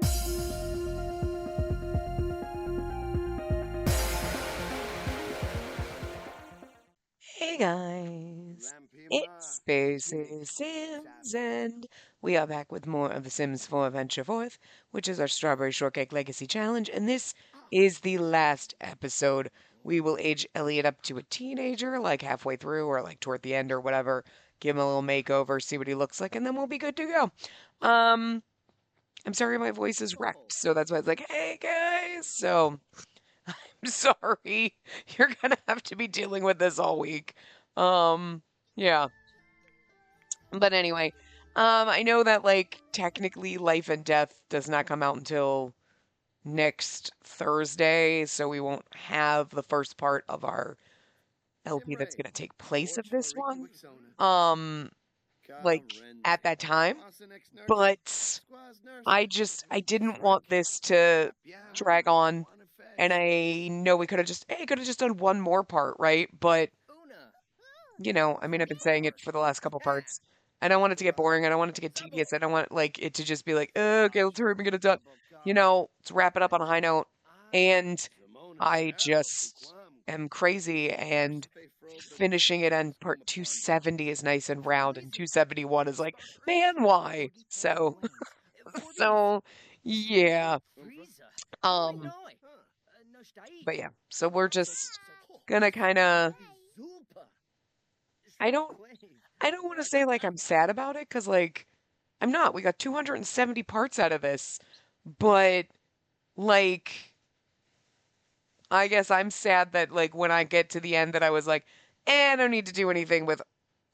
Hey guys, it's Spacey Sims, and we are back with more of The Sims 4 Adventure Forth, which is our Strawberry Shortcake Legacy Challenge, and this is the last episode. We will age Elliot up to a teenager, like halfway through, or like toward the end, or whatever. Give him a little makeover, see what he looks like, and then we'll be good to go. I'm sorry my voice is wrecked, so that's why it's like, hey guys. So I'm sorry. You're gonna have to be dealing with this all week. Um, yeah. But anyway, I know that like technically Life and Death does not come out until next Thursday, so we won't have the first part of our LP that's gonna take place of this one. Um, like at that time. But I didn't want this to drag on, and I know we could have just, hey, could have just done one more part, right? But I mean, I've been saying it for the last couple parts. I don't want it to get boring. I don't want it to get tedious. I don't want like it to just be like, okay, let's hurry up and get it done. Let's wrap it up on a high note. And I just am crazy, and finishing it on part 270 is nice and round, and 271 is like, man, why? So, so yeah. Um, but yeah, so we're just gonna kind of. I don't. I don't want to say like I'm sad about it because like I'm not. We got 270 parts out of this, but like I guess I'm sad that like when I get to the end that I was like, I don't need to do anything with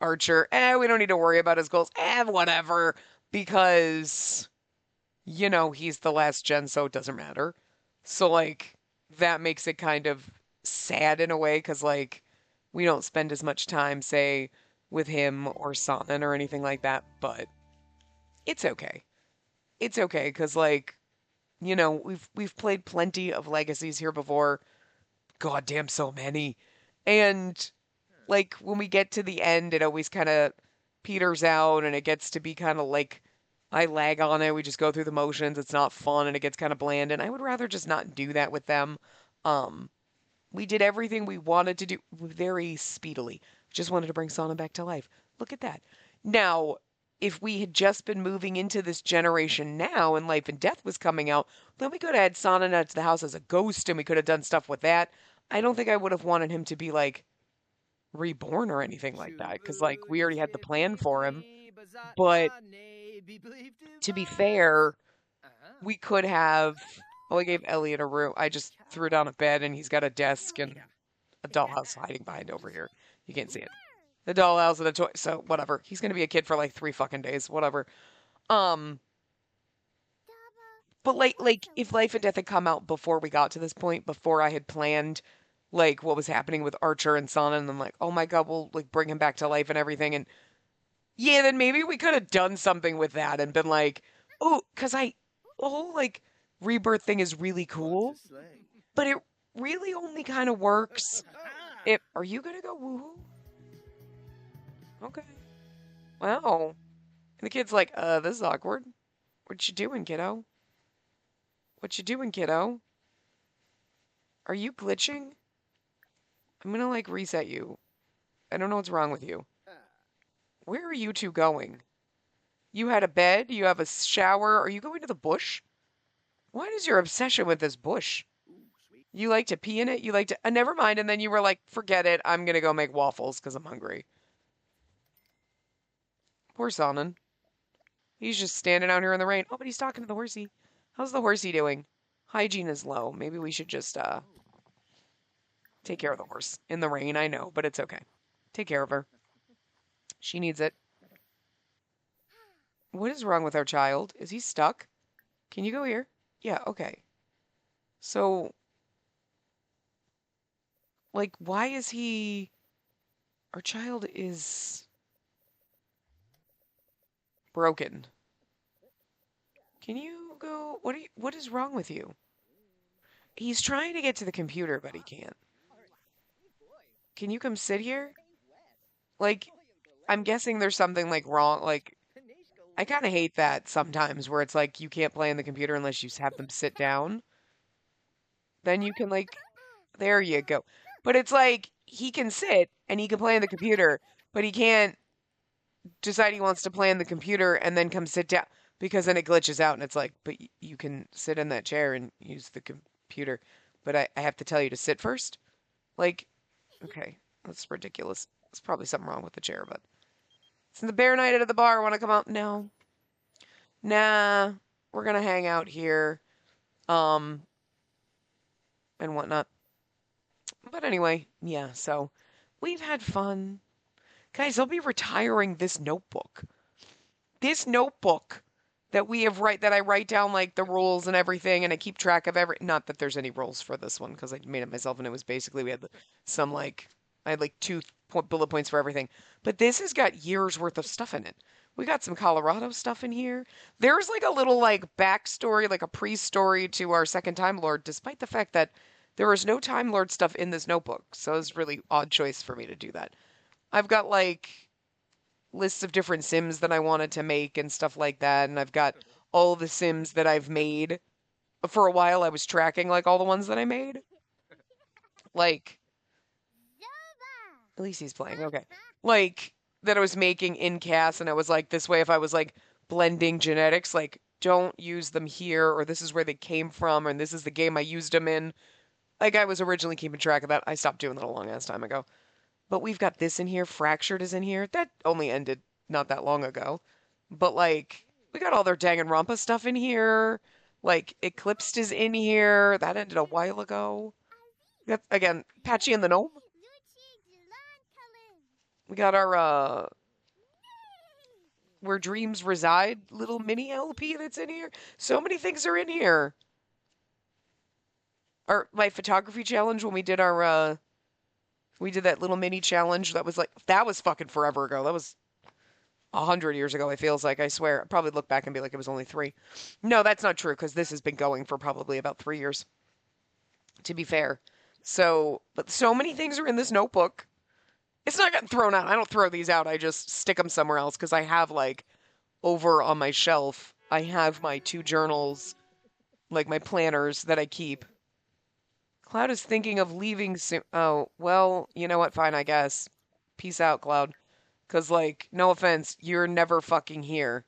Archer. We don't need to worry about his goals. Whatever, because he's the last gen, so it doesn't matter. So like that makes it kind of sad in a way because like we don't spend as much time, say, with him or Sonnen or anything like that, but it's okay. It's okay because like we've played plenty of legacies here before. Goddamn, so many. And like when we get to the end, it always kind of peters out, and it gets to be kind of like I lag on it. We just go through the motions. It's not fun, and it gets kind of bland. And I would rather just not do that with them. Um, we did everything we wanted to do very speedily. Just wanted to bring Sauna back to life. Look at that. Now, if we had just been moving into this generation now and Life and Death was coming out, then we could have had Sauna to the house as a ghost and we could have done stuff with that. I don't think I would have wanted him to be like reborn or anything like that because like we already had the plan for him. But to be fair, we could have. Well, I gave Elliot a room. I just threw down a bed and he's got a desk and a dollhouse hiding behind over here. You can't see it. The dollhouse and a toy. So whatever. He's gonna be a kid for like 3 fucking days. Whatever. Um, but like if Life and Death had come out before we got to this point, before I had planned like what was happening with Archer and Sana, and I'm like, oh my god, we'll like bring him back to life and everything, and yeah, then maybe we could have done something with that and been like, oh, because the whole like rebirth thing is really cool, but it really only kind of works if. Are you gonna go woohoo? Okay. Wow. And the kid's like, this is awkward. What you doing, kiddo? What you doing, kiddo? Are you glitching? I'm gonna like reset you. I don't know what's wrong with you. Where are you two going? You had a bed? You have a shower? Are you going to the bush? What is your obsession with this bush? You like to pee in it? You like to. Never mind. And then you were like, forget it. I'm gonna go make waffles because I'm hungry. Poor Sonnen. He's just standing out here in the rain. Oh, but he's talking to the horsey. How's the horsey doing? Hygiene is low. Maybe we should just take care of the horse. In the rain, I know, but it's okay. Take care of her. She needs it. What is wrong with our child? Is he stuck? Can you go here? Yeah, okay. So, like, why is he. Our child is broken. Can you go? What is wrong with you? He's trying to get to the computer, but he can't. Can you come sit here? Like, I'm guessing there's something like wrong. Like, I kind of hate that sometimes where it's like you can't play on the computer unless you have them sit down. Then you can like, there you go. But it's like he can sit and he can play on the computer, but he can't decide he wants to play on the computer and then come sit down because then it glitches out and it's like, but you can sit in that chair and use the computer, but I have to tell you to sit first? Like, okay, that's ridiculous. There's probably something wrong with the chair, but it's the bear night at the bar. Want to come out? No. Nah, we're gonna hang out here, um, and whatnot. But anyway, yeah, so we've had fun. Guys, I'll be retiring this notebook. This notebook that I write down like the rules and everything and I keep track of not that there's any rules for this one because I made it myself and it was basically we had some like I had like bullet points for everything. But this has got years worth of stuff in it. We got some Colorado stuff in here. There's like a little like backstory, like a pre-story to our second Time Lord, despite the fact that there is no Time Lord stuff in this notebook. So it's really odd choice for me to do that. I've got like lists of different Sims that I wanted to make and stuff like that. And I've got all the Sims that I've made. For a while, I was tracking like all the ones that I made. Like, at least he's playing. Okay. Like, that I was making in CAS. And I was like, this way, if I was like blending genetics, like, don't use them here, or this is where they came from, and this is the game I used them in. Like, I was originally keeping track of that. I stopped doing that a long ass time ago. But we've got this in here. Fractured is in here. That only ended not that long ago. But like, we got all their Danganronpa stuff in here. Like, Eclipsed is in here. That ended a while ago. Got, again, Patchy and the Gnome. We got our Where Dreams Reside little mini LP that's in here. So many things are in here. My photography challenge when we did we did that little mini challenge that was like, that was fucking forever ago. That was 100 years ago, it feels like, I swear. I'd probably look back and be like, it was only 3. No, that's not true, because this has been going for probably about 3 years, to be fair. So, but so many things are in this notebook. It's not getting thrown out. I don't throw these out. I just stick them somewhere else, because I have, like, over on my shelf, I have my 2 journals, like my planners that I keep. Cloud is thinking of leaving soon. Oh, well, you know what? Fine, I guess. Peace out, Cloud. Because, like, no offense, you're never fucking here.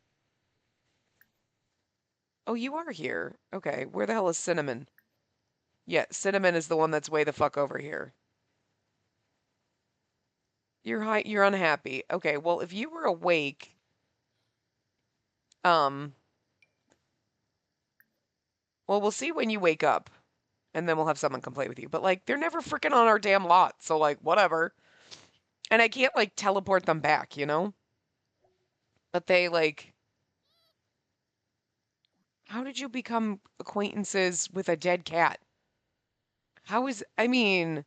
Oh, you are here. Okay, where the hell is Cinnamon? Yeah, Cinnamon is the one that's way the fuck over here. You're unhappy. Okay, well, if you were awake, um, well, we'll see when you wake up, and then we'll have someone come play with you. But, like, they're never freaking on our damn lot, so, like, whatever. And I can't, like, teleport them back, you know? But they, like, how did you become acquaintances with a dead cat? I mean,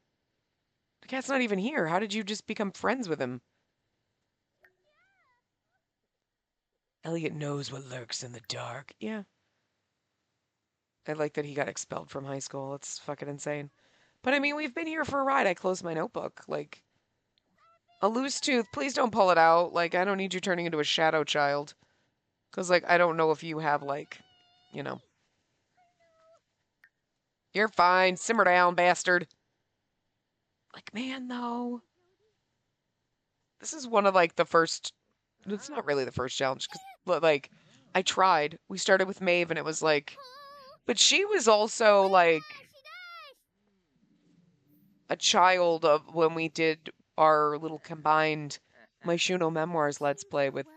the cat's not even here. How did you just become friends with him? Elliot knows what lurks in the dark. Yeah. I like that he got expelled from high school. It's fucking insane. But I mean, we've been here for a ride. I closed my notebook. Like, a loose tooth, please don't pull it out. Like, I don't need you turning into a shadow child. Because, like, I don't know if you have, like, you know. You're fine. Simmer down, bastard. Like, man, though. This is one of, like, the first. It's not really the first challenge. Cause, like, I tried. We started with Maeve, and it was like. But she was also, like, a child of when we did our little combined My Shuno Memoirs Let's Play with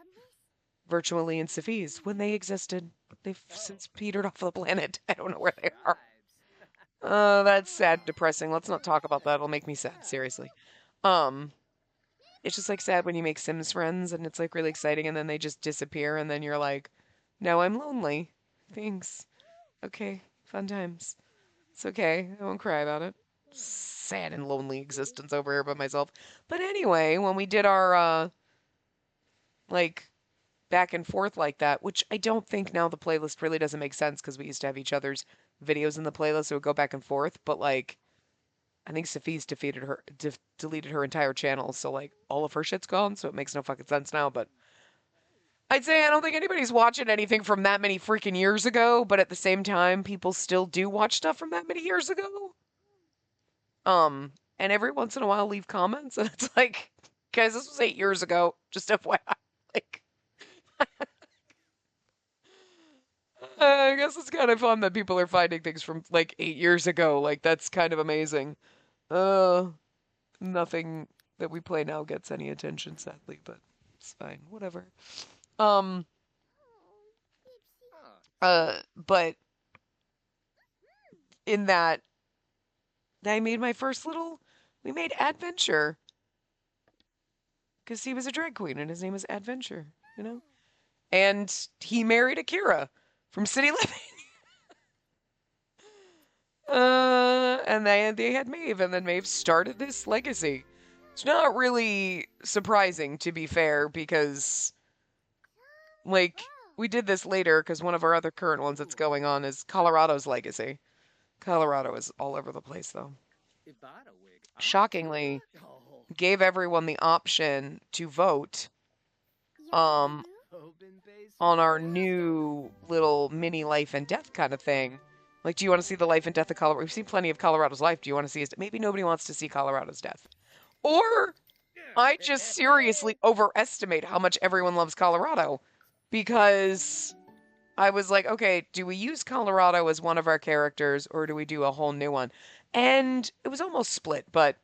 Virtually and Sophies when they existed. They've since petered off the planet. I don't know where they are. That's sad, depressing. Let's not talk about that. It'll make me sad, seriously. Um, it's just like sad when you make Sims friends and it's like really exciting and then they just disappear and then you're like, no, I'm lonely. Thanks. Okay, fun times. It's okay. I won't cry about it. Sad and lonely existence over here by myself. But anyway, when we did our like back and forth like that, which I don't think now the playlist really doesn't make sense because we used to have each other's videos in the playlist, so it would go back and forth. But like, I think Sophie's deleted her entire channel, so like all of her shit's gone, so it makes no fucking sense now. But I'd say I don't think anybody's watching anything from that many freaking years ago, but at the same time, people still do watch stuff from that many years ago. And every once in a while leave comments, and it's like, guys, this was 8 years ago. Just FYI. Like, I guess it's kind of fun that people are finding things from like 8 years ago. Like, that's kind of amazing. Uh, Nothing that we play now gets any attention, sadly, but it's fine. Whatever. Um, but in that, I made my first little, we made Adventure because he was a drag queen and his name was Adventure, you know? And he married Akira from City Living. And they had Maeve, and then Maeve started this legacy. It's not really surprising, to be fair, because, like, we did this later because one of our other current ones that's going on is Colorado's legacy. Colorado is all over the place, though. Shockingly, gave everyone the option to vote um on our new little mini life and death kind of thing. Like, do you want to see the life and death of Colorado? We've seen plenty of Colorado's life. Do you want to see his? Maybe nobody wants to see Colorado's death. Or I just seriously overestimate how much everyone loves Colorado because I was like, okay, do we use Colorado as one of our characters or do we do a whole new one? And it was almost split, but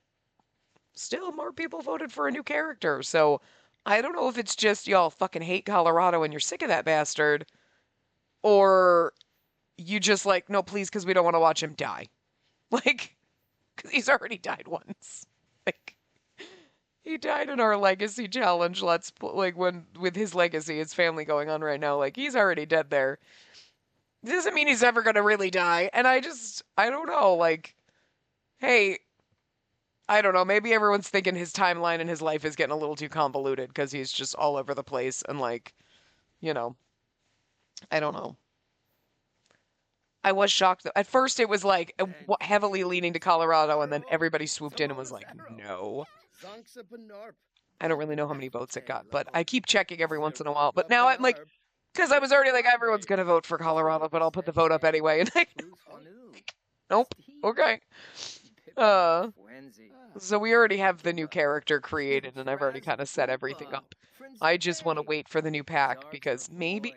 still more people voted for a new character. So I don't know if it's just y'all fucking hate Colorado and you're sick of that bastard, or you just like, no, please, because we don't want to watch him die. Like, because he's already died once. Like, he died in our legacy challenge. Like, when with his legacy, his family going on right now. Like, he's already dead there. Doesn't mean he's ever gonna really die. And I don't know. Like, hey, I don't know. Maybe everyone's thinking his timeline and his life is getting a little too convoluted because he's just all over the place and like, you know, I don't know. I was shocked though. At first, it was like heavily leaning to Colorado, and then everybody swooped in and was like, "No." I don't really know how many votes it got, but I keep checking every once in a while. But now I'm like, because I was already like, everyone's gonna vote for Colorado, but I'll put the vote up anyway. And I, nope. Okay. Uh, so we already have the new character created, and I've already kind of set everything up. I just want to wait for the new pack because maybe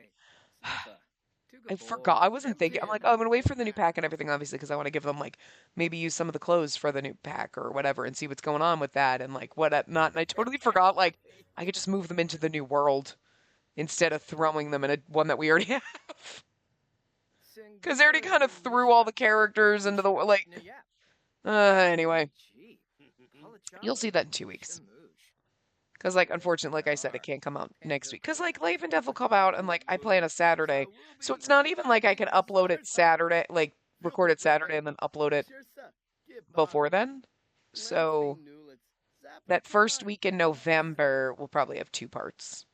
I forgot. I wasn't thinking. I'm like, oh, I'm gonna wait for the new pack and everything, obviously, because I want to give them like maybe use some of the clothes for the new pack or whatever, and see what's going on with that and like what not. And I totally forgot like I could just move them into the new world instead of throwing them in a one that we already have. Because they already kind of threw all the characters into the like. Anyway, you'll see that in 2 weeks. Because, like, unfortunately, like I said, it can't come out next week. Because, like, Life and Death will come out, and, like, I play on a Saturday. So it's not even like I can upload it Saturday, like, record it Saturday and then upload it before then. So that first week in November, we'll probably have 2 parts.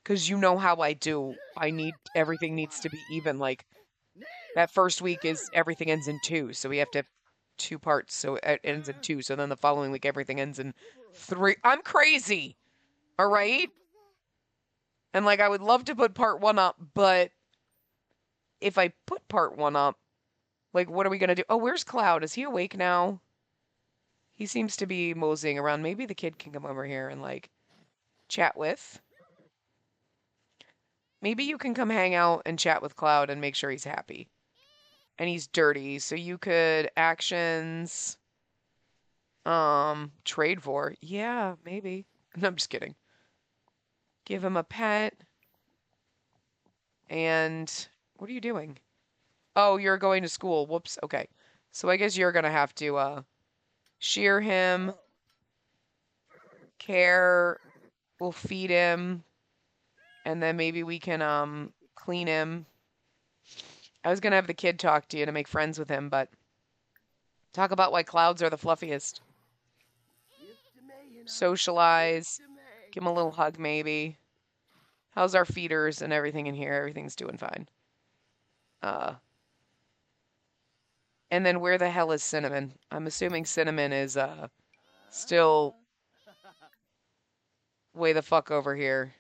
Because you know how I do. Everything needs to be even. Like, that first week is everything ends in 2. So we have to have 2 parts. So it ends in 2. So then the following week, everything ends in 3. I'm crazy. All right. And like, I would love to put part 1 up, but if I put part 1 up, like, what are we going to do? Oh, where's Cloud? Is he awake now? He seems to be moseying around. Maybe the kid can come over here and like chat with. Maybe you can come hang out and chat with Cloud and make sure he's happy. And he's dirty. So you could actions. Trade for. Yeah, maybe. No, I'm just kidding. Give him a pet. And what are you doing? Oh, you're going to school. Whoops. Okay. So I guess you're gonna have to shear him. Care. We'll feed him. And then maybe we can clean him. I was gonna have the kid talk to you to make friends with him, but talk about why clouds are the fluffiest. Socialize. Give him a little hug, maybe. How's our feeders and everything in here? Everything's doing fine. And then where the hell is Cinnamon? I'm assuming Cinnamon is still way the fuck over here.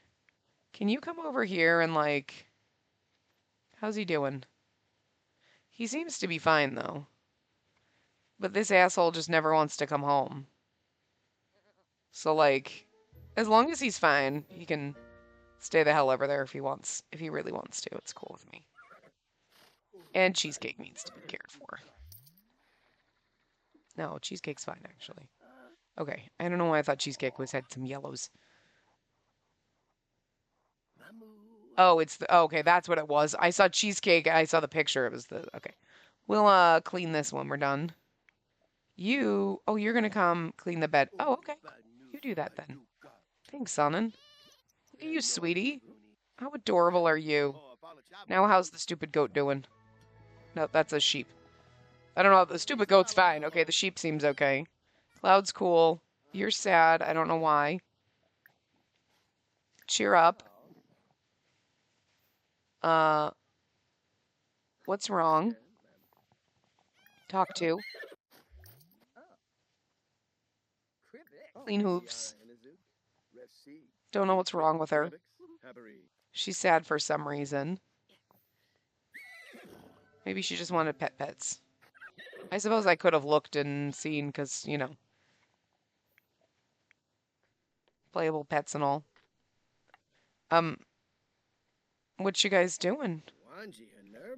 Can you come over here and, like, how's he doing? He seems to be fine, though. But this asshole just never wants to come home. So, like, as long as he's fine, he can stay the hell over there if he wants. If he really wants to, it's cool with me. And Cheesecake needs to be cared for. No, Cheesecake's fine, actually. Okay, I don't know why I thought Cheesecake had some yellows. Oh, it's the, okay, that's what it was. I saw Cheesecake, I saw the picture, it was the, okay. We'll, clean this when we're done. Oh, you're gonna come clean the bed. Oh, okay. You do that then. Thanks, Sonnen. Look at you, sweetie. How adorable are you? Now how's the stupid goat doing? No, that's a sheep. I don't know, the stupid goat's fine. Okay, the sheep seems okay. Cloud's cool. You're sad, I don't know why. Cheer up. What's wrong? Talk to. Clean hooves. Don't know what's wrong with her. She's sad for some reason. Maybe she just wanted pets. I suppose I could have looked and seen, because, you know. Playable pets and all. What you guys doing?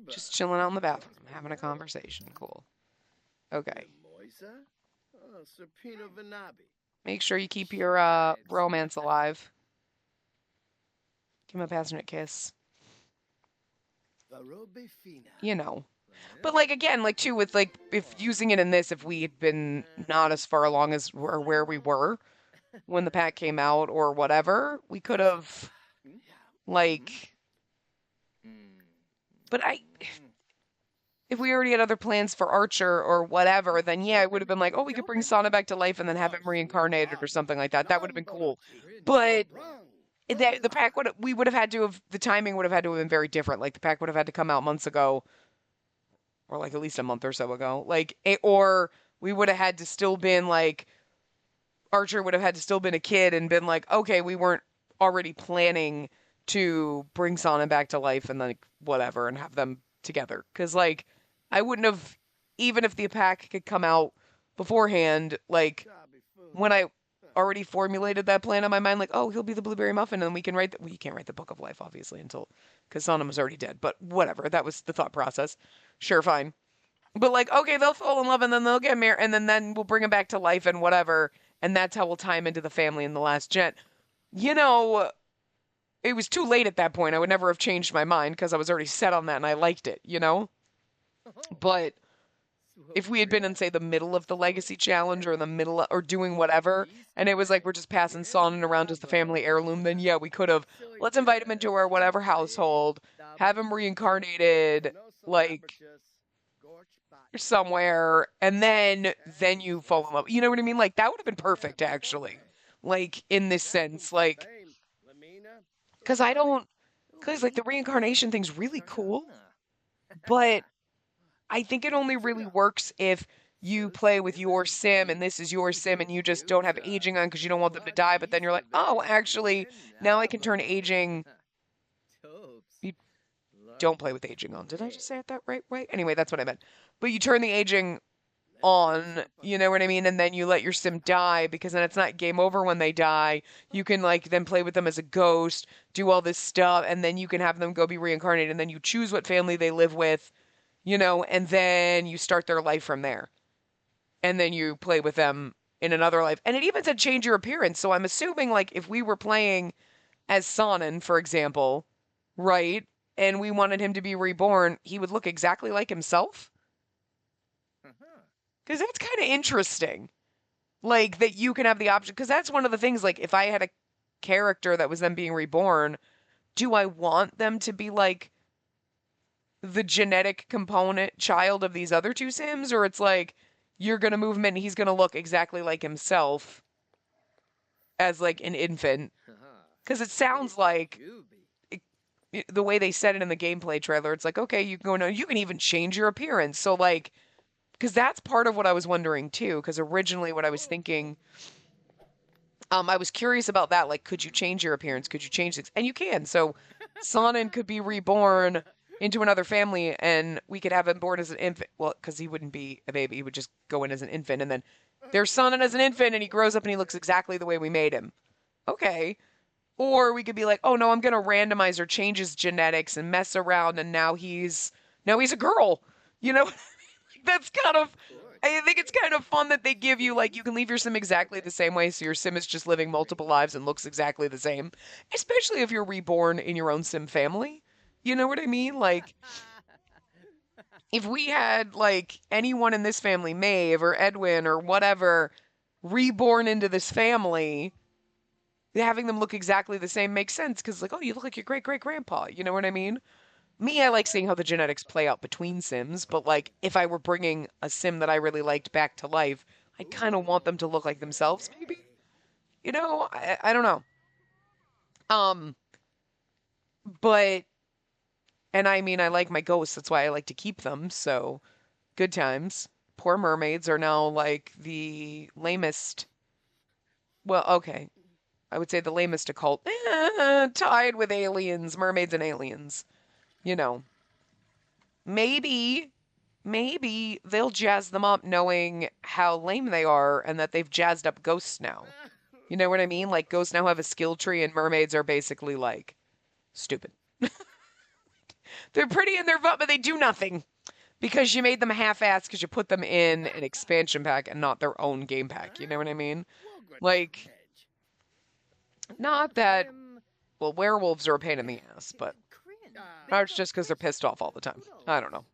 Just chilling out in the bathroom, having a conversation. Cool. Okay. Make sure you keep your, romance alive. Give him a passionate kiss. You know. But, like, again, like, too, with, like, if using it in this, if we had been not as far along as or where we were when the pack came out or whatever, we could have, like, but if we already had other plans for Archer or whatever, then yeah, it would have been like, oh, we could bring Sana back to life and then have him reincarnated or something like that. That would have been cool. But the pack the timing would have had to have been very different. Like, the pack would have had to come out months ago, or like at least a month or so ago. Like, or we would have had to still been like, Archer would have had to still been a kid and been like, okay, we weren't already planning to bring Sana back to life and like whatever and have them together. Because like, I wouldn't have, even if the pack could come out beforehand, like when I already formulated that plan in my mind, like, oh, he'll be the blueberry muffin and we can write, well, you can't write the book of life obviously because Sana was already dead, but whatever, that was the thought process. Sure, fine. But like, okay, they'll fall in love and then they'll get married and then we'll bring him back to life and whatever. And that's how we'll tie him into the family in The Last Gen. You know, it was too late at that point. I would never have changed my mind because I was already set on that and I liked it, you know? But if we had been in, say, the middle of the Legacy Challenge or in the middle or doing whatever, and it was like we're just passing Sonnen around as the family heirloom, then yeah, we could have, let's invite him into our whatever household, have him reincarnated, like, somewhere, and then you fall in love. You know what I mean? Like, that would have been perfect, actually. Like, in this sense, like, because like, the reincarnation thing's really cool, but I think it only really works if you play with your sim, and this is your sim, and you just don't have aging on because you don't want them to die, but then you're like, oh, actually, now I can turn aging. You don't play with aging on. Did I just say it that right? Anyway, that's what I meant. But you turn the aging on, you know what I mean? And then you let your sim die, because then it's not game over when they die. You can, like, then play with them as a ghost, do all this stuff, and then you can have them go be reincarnated, and then you choose what family they live with, you know, and then you start their life from there. And then you play with them in another life. And it even said change your appearance. So I'm assuming, like, if we were playing as Sonnen, for example, right, and we wanted him to be reborn, he would look exactly like himself? Because that's kind of interesting. Like, that you can have the option. Because that's one of the things, like, if I had a character that was then being reborn, do I want them to be, like, the genetic component child of these other two Sims? Or it's like, you're going to move him in and he's going to look exactly like himself as, like, an infant. Because it sounds like, the way they said it in the gameplay trailer, it's like, okay, you can go, no, you can even change your appearance. So, like, because that's part of what I was wondering, too. Because originally what I was thinking I was curious about that. Like, could you change your appearance? Could you change things? And you can. So, Sonnen could be reborn into another family, and we could have him born as an infant. Well, because he wouldn't be a baby, he would just go in as an infant, and then there's Sonnen as an infant, and he grows up and he looks exactly the way we made him. Okay. Or we could be like, oh no, I'm gonna randomize or change his genetics and mess around, and now he's a girl. You know, that's kind of I think it's kind of fun that they give you like you can leave your sim exactly the same way, so your sim is just living multiple lives and looks exactly the same. Especially if you're reborn in your own sim family. You know what I mean? Like if we had like anyone in this family, Maeve or Edwin or whatever, reborn into this family, having them look exactly the same makes sense because like, oh, you look like your great great grandpa. You know what I mean? Me, I like seeing how the genetics play out between Sims, but like if I were bringing a Sim that I really liked back to life, I'd kind of want them to look like themselves, maybe. You know, I don't know. Um, but and I mean, I like my ghosts. That's why I like to keep them. So good times. Poor mermaids are now like the lamest. Well, okay, I would say the lamest occult, tied with aliens, mermaids, and aliens. You know, maybe maybe they'll jazz them up knowing how lame they are and that they've jazzed up ghosts now. You know what I mean? Like ghosts now have a skill tree and mermaids are basically like stupid. They're pretty in their butt, but they do nothing because you made them half-assed because you put them in an expansion pack and not their own game pack. You know what I mean? Like, not that, well, werewolves are a pain in the ass, but that's just because they're pissed off all the time. I don't know.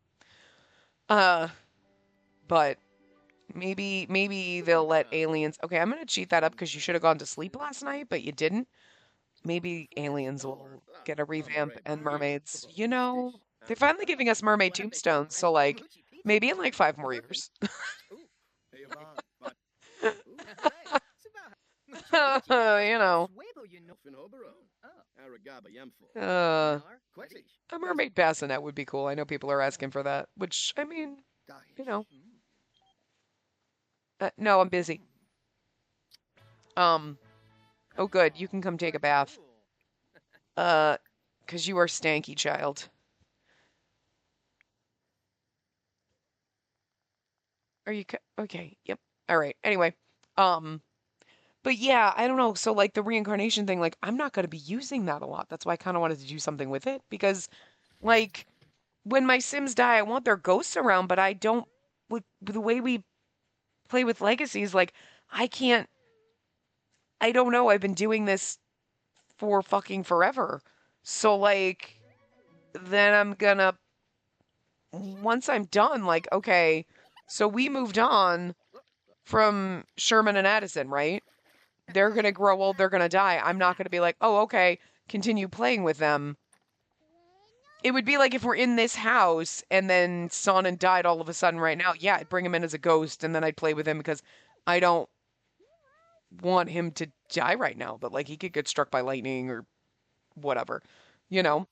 Uh, but maybe they'll let aliens. Okay, I'm gonna cheat that up because you should have gone to sleep last night, but you didn't. Maybe aliens will get a revamp and mermaids. You know, they're finally giving us mermaid tombstones, so like maybe in like 5 more years. You know. Uh, a mermaid bassinet would be cool. I know people are asking for that, which I mean, you know. No, I'm busy. Um, oh good, you can come take a bath. Uh, 'Cause you are stanky, child. Are you okay? Yep. All right. Anyway, um, but yeah, I don't know. So like the reincarnation thing, like I'm not gonna be using that a lot. That's why I kind of wanted to do something with it because, like, when my Sims die, I want their ghosts around, but I don't. With the way we play with legacies, like I can't. I don't know. I've been doing this for fucking forever. So like, then I'm gonna once I'm done, like, okay, so we moved on from Sherman and Addison, right? They're going to grow old, they're going to die. I'm not going to be like, oh, okay, continue playing with them. It would be like if we're in this house and then Sonnen died all of a sudden right now. Yeah, I'd bring him in as a ghost and then I'd play with him because I don't want him to die right now. But like he could get struck by lightning or whatever, you know?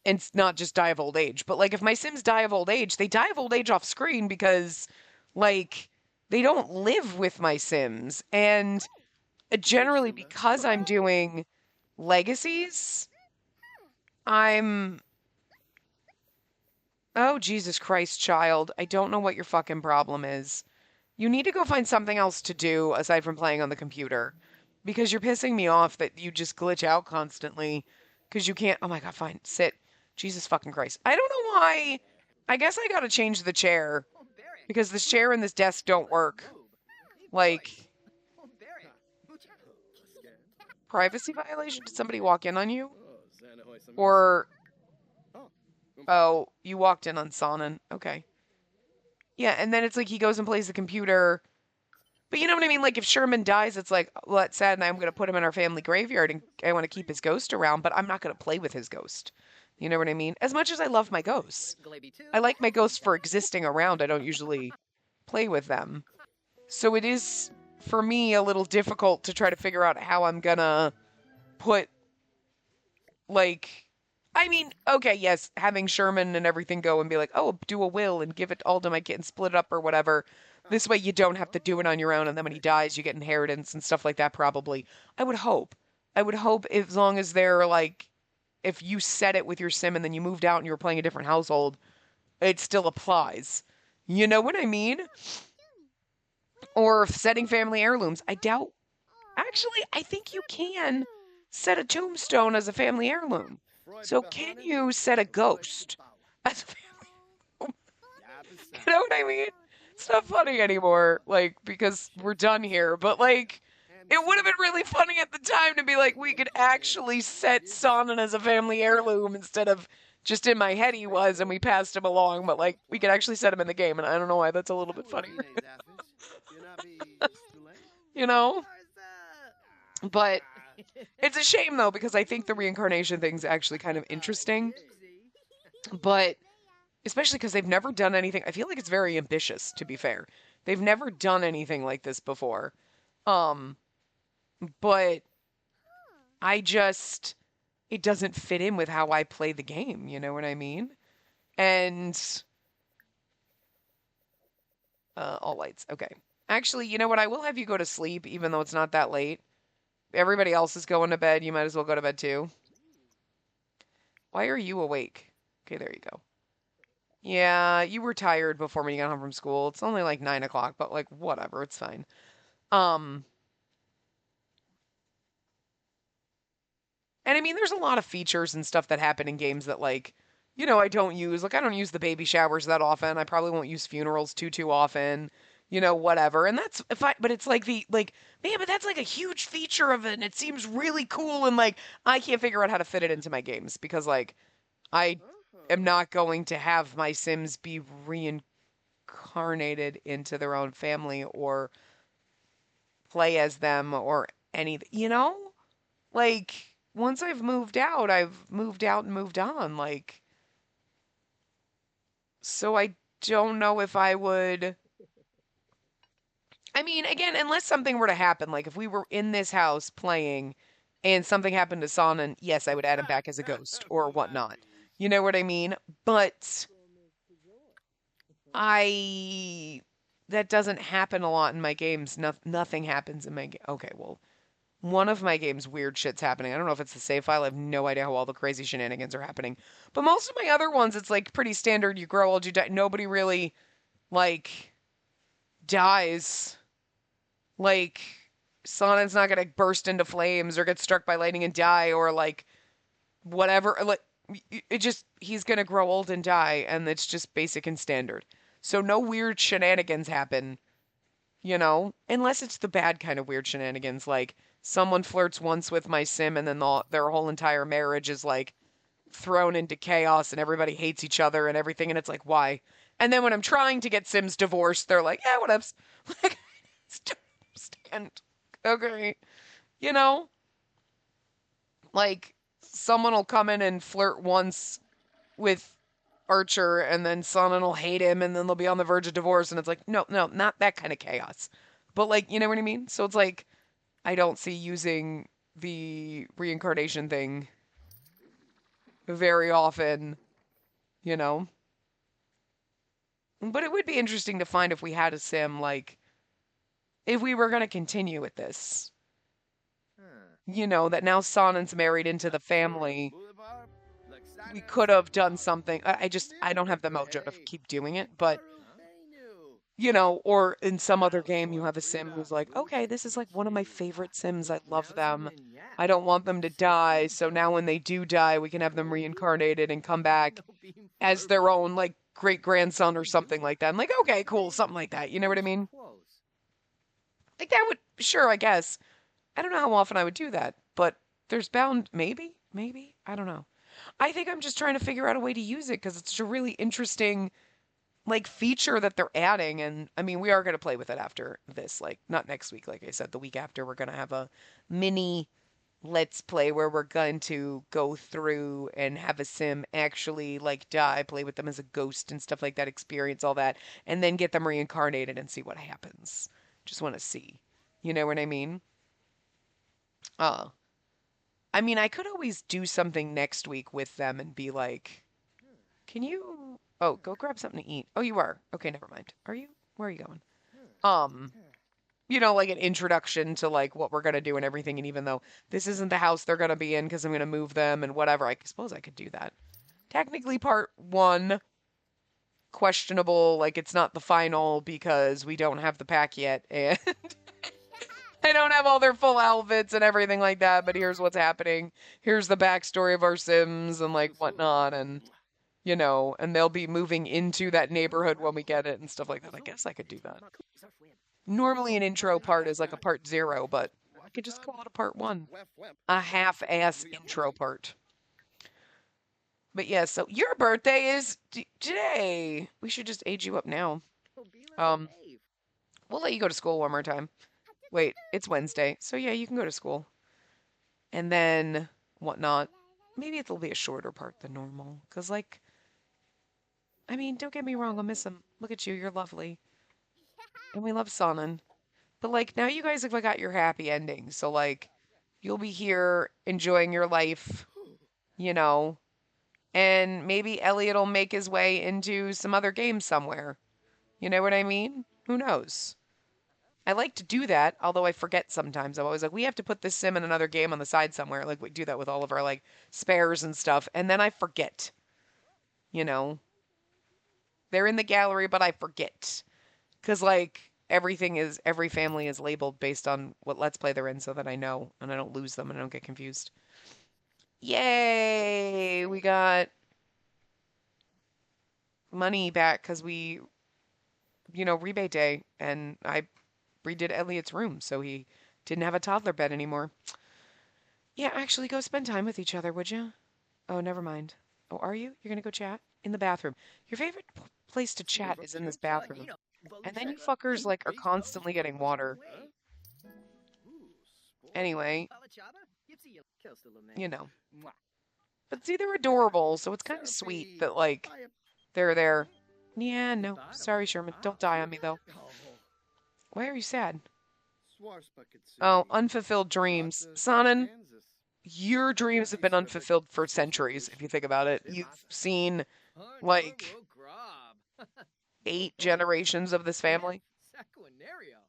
And not just die of old age. But like if my Sims die of old age, they die of old age off screen because like they don't live with my Sims. And generally because I'm doing legacies, I'm oh Jesus Christ, child. I don't know what your fucking problem is. You need to go find something else to do aside from playing on the computer. Because you're pissing me off that you just glitch out constantly. Because you can't. Oh my god, fine. Sit. Jesus fucking Christ. I don't know why. I guess I gotta change the chair. Because this chair and this desk don't work. Like, privacy violation? Did somebody walk in on you? Or, oh, you walked in on Sonnen. Okay. Yeah, and then it's like he goes and plays the computer. But you know what I mean? Like, if Sherman dies, it's like, well, that's sad, and I'm going to put him in our family graveyard, and I want to keep his ghost around, but I'm not going to play with his ghost. You know what I mean? As much as I love my ghosts, I like my ghosts for existing around. I don't usually play with them. So it is, for me, a little difficult to try to figure out how I'm going to put, like, I mean, okay, yes, having Sherman and everything go and be like, oh, do a will and give it all to my kid and split it up or whatever. This way you don't have to do it on your own, and then when he dies, you get inheritance and stuff like that, probably. I would hope. I would hope as long as they're like, if you set it with your sim and then you moved out and you were playing a different household, it still applies. You know what I mean? Or setting family heirlooms. I doubt. Actually, I think you can set a tombstone as a family heirloom. So can you set a ghost as a family heirloom? You know what I mean? It's not funny anymore, like, because we're done here, but like, it would have been really funny at the time to be like, we could actually set Sonnen as a family heirloom instead of just in my head he was and we passed him along, but like, we could actually set him in the game, and I don't know why that's a little bit funnier. You know? But it's a shame though, because I think the reincarnation thing's actually kind of interesting, but especially because they've never done anything. I feel like it's very ambitious, to be fair. They've never done anything like this before. Um, but I just, it doesn't fit in with how I play the game, you know what I mean? And, all lights, okay. Actually, you know what? I will have you go to sleep, even though it's not that late. Everybody else is going to bed. You might as well go to bed too. Why are you awake? Okay, there you go. Yeah, you were tired before when you got home from school. It's only like 9 o'clock, but like whatever, it's fine. Um, and I mean, there's a lot of features and stuff that happen in games that like, I don't use. Like, I don't use the baby showers that often. I probably won't use funerals too often. Whatever. And that's if I, but it's like man, but that's like a huge feature of it, and it seems really cool. And like, I can't figure out how to fit it into my games because like, I am not going to have my Sims be reincarnated into their own family or play as them or anything, Like, once I've moved out and moved on. Like, so I don't know if I would. I mean, again, unless something were to happen, like if we were in this house playing and something happened to Son, and yes, I would add him back as a ghost or whatnot. You know what I mean? But I that doesn't happen a lot in my games. Nothing happens in my game. Okay, well, one of my games, weird shit's happening. I don't know if it's the save file. I have no idea how all the crazy shenanigans are happening. But most of my other ones, it's like pretty standard. You grow old, you die. Nobody really like dies. Like Sonnen's not gonna burst into flames or get struck by lightning and die or like whatever. Like it just he's gonna grow old and die, and it's just basic and standard. So no weird shenanigans happen, unless it's the bad kind of weird shenanigans, like someone flirts once with my sim and then their whole entire marriage is like thrown into chaos and everybody hates each other and everything, and it's like, why? And then when I'm trying to get Sims divorced, they're like, yeah, whatevs. Like, I don't understand. Okay. You know? Like, someone will come in and flirt once with Archer, and then Sonnen will hate him, and then they'll be on the verge of divorce, and it's like, no, no, not that kind of chaos. But, like, you know what I mean? So it's like, I don't see using the reincarnation thing very often, you know? But it would be interesting to find if we had a sim, like, if we were going to continue with this. That now Sonnen's married into the family. We could have done something. I don't have the mojo to keep doing it, but, or in some other game, you have a sim who's like, okay, this is like one of my favorite sims. I love them. I don't want them to die. So now when they do die, we can have them reincarnated and come back as their own, like, great grandson or something like that. I'm like, okay, cool, something like that. You know what I mean? Like, that would, sure, I guess. I don't know how often I would do that, but there's bound, maybe, I don't know. I think I'm just trying to figure out a way to use it because it's a really interesting, like, feature that they're adding. And I mean, we are going to play with it after this, like, not next week, like I said, the week after, we're going to have a mini let's play where we're going to go through and have a sim actually, like, die, play with them as a ghost and stuff like that, experience all that, and then get them reincarnated and see what happens. Just want to see. You know what I mean? Uh, I mean, I could always do something next week with them and be like, can you... Oh, go grab something to eat. Oh, you are. Okay, never mind. Are you? Where are you going? Um, like an introduction to like what we're gonna do and everything. And even though this isn't the house they're gonna be in because I'm gonna move them and whatever, I suppose I could do that. Technically, part one, questionable. Like it's not the final because we don't have the pack yet, and they don't have all their full outfits and everything like that. But here's what's happening. Here's the backstory of our Sims and like whatnot, and and they'll be moving into that neighborhood when we get it and stuff like that. I guess I could do that. Normally an intro part is like a part 0, but I could just call it a part 1. A half-ass intro part. But yeah, so your birthday is today. We should just age you up now. We'll let you go to school one more time. Wait, it's Wednesday. So yeah, you can go to school. And then whatnot. Maybe it'll be a shorter part than normal. Because, like, I mean, don't get me wrong, I'll miss him. Look at you, you're lovely. And we love Sonnen. But, like, now you guys have got your happy ending. So, like, you'll be here enjoying your life, and maybe Elliot will make his way into some other game somewhere. You know what I mean? Who knows? I like to do that, although I forget sometimes. I'm always like, we have to put this sim in another game on the side somewhere. Like, we do that with all of our, like, spares and stuff. And then I forget. They're in the gallery, but I forget. Because, like, every family is labeled based on what Let's Play they're in so that I know and I don't lose them and I don't get confused. Yay! We got money back because we, rebate day, and I redid Elliot's room so he didn't have a toddler bed anymore. Yeah, actually, go spend time with each other, would you? Oh, never mind. Oh, are you? You're gonna go chat? In the bathroom. Your favorite place to chat is in this bathroom. And then you fuckers, like, are constantly getting water. Anyway, But see, they're adorable, so it's kind of sweet that, like, they're there. Yeah, no. Sorry, Sherman. Don't die on me, though. Why are you sad? Oh, unfulfilled dreams. Sonnen, your dreams have been unfulfilled for centuries, if you think about it. You've seen, like, 8 generations of this family.